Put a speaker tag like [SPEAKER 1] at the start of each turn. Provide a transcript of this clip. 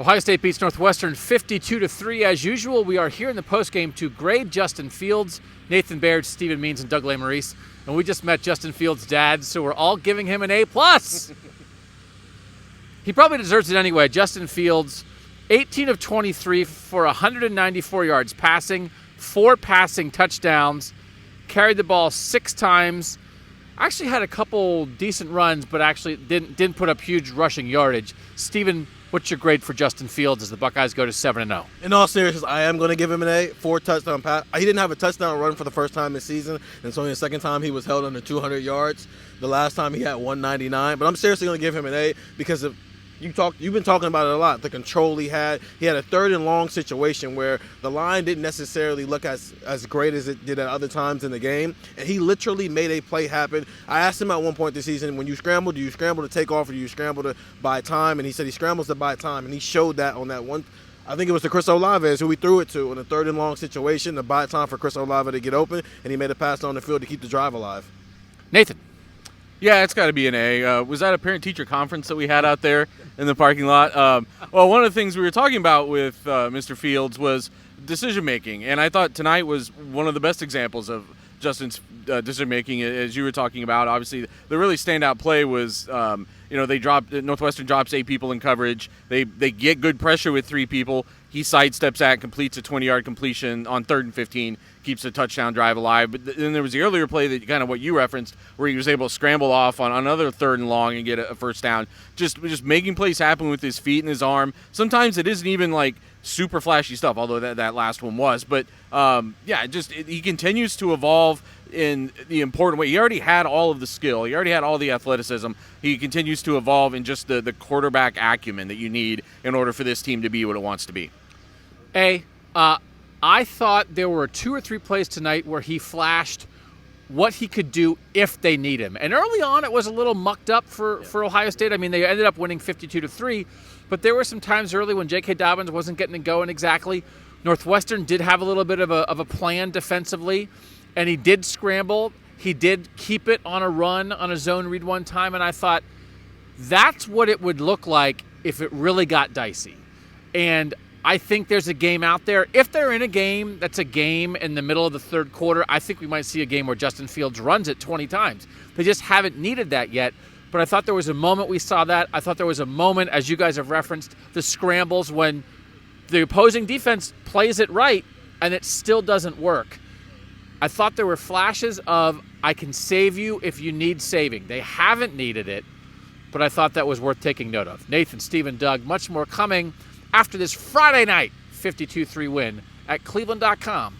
[SPEAKER 1] Ohio State beats Northwestern 52-3 as usual. We are here in the postgame to grade Justin Fields, Nathan Baird, Stephen Means, and Doug Lesmerises. And we just met Justin Fields' dad, so we're all giving him an A+. He probably deserves it anyway. Justin Fields, 18 of 23 for 194 yards passing, 4 passing touchdowns, carried the ball 6 times. Actually had a couple decent runs, but actually didn't put up huge rushing yardage. Stephen, what's your grade for Justin Fields as the Buckeyes go to 7-0?
[SPEAKER 2] In all seriousness, I am going to give him an A. 4 touchdown pass. He didn't have a touchdown run for the first time this season, and it's only the second time he was held under 200 yards. The last time he had 199. But I'm seriously going to give him an A because of you've been talking about it a lot. The control he had. He had a 3rd and long situation where the line didn't necessarily look as great as it did at other times in the game, and he literally made a play happen. I asked him at one point this season, when you scramble, do you scramble to take off or do you scramble to buy time? And he said he scrambles to buy time, and he showed that on that one. I think it was to Chris Olave who he threw it to in a 3rd and long situation to buy time for Chris Olave to get open, and he made a pass on the field to keep the drive alive.
[SPEAKER 1] Nathan.
[SPEAKER 3] Yeah, it's got to be an A. Was that a parent-teacher conference that we had out there in the parking lot? Well, one of the things we were talking about with Mr. Fields was decision-making, and I thought tonight was one of the best examples of Justin's decision-making, as you were talking about. Obviously, the really standout play was, Northwestern drops 8 people in coverage. They get good pressure with 3 people. He sidesteps that, completes a 20-yard completion on 3rd and 15, keeps the touchdown drive alive. But then there was the earlier play that kind of what you referenced, where he was able to scramble off on another 3rd and long and get a first down. Just making plays happen with his feet and his arm. Sometimes it isn't even like super flashy stuff, although that last one was. But he continues to evolve in the important way. He already had all of the skill. He already had all the athleticism. He continues to evolve in just the quarterback acumen that you need in order for this team to be what it wants to be.
[SPEAKER 1] I thought there were 2 or 3 plays tonight where he flashed what he could do if they need him. And early on, it was a little mucked up for Ohio State. I mean, they ended up winning 52-3, but there were some times early when J.K. Dobbins wasn't getting it going exactly. Northwestern did have a little bit of a plan defensively, and he did scramble. He did keep it on a run, on a zone read one time, and I thought that's what it would look like if it really got dicey. And I think there's a game out there. If they're in a game that's a game in the middle of the 3rd quarter, I think we might see a game where Justin Fields runs it 20 times. They just haven't needed that yet. But I thought there was a moment we saw that. I thought there was a moment, as you guys have referenced, the scrambles when the opposing defense plays it right and it still doesn't work. I thought there were flashes of, I can save you if you need saving. They haven't needed it, but I thought that was worth taking note of. Nathan, Stephen, Doug, much more coming after this Friday night 52-3 win at cleveland.com.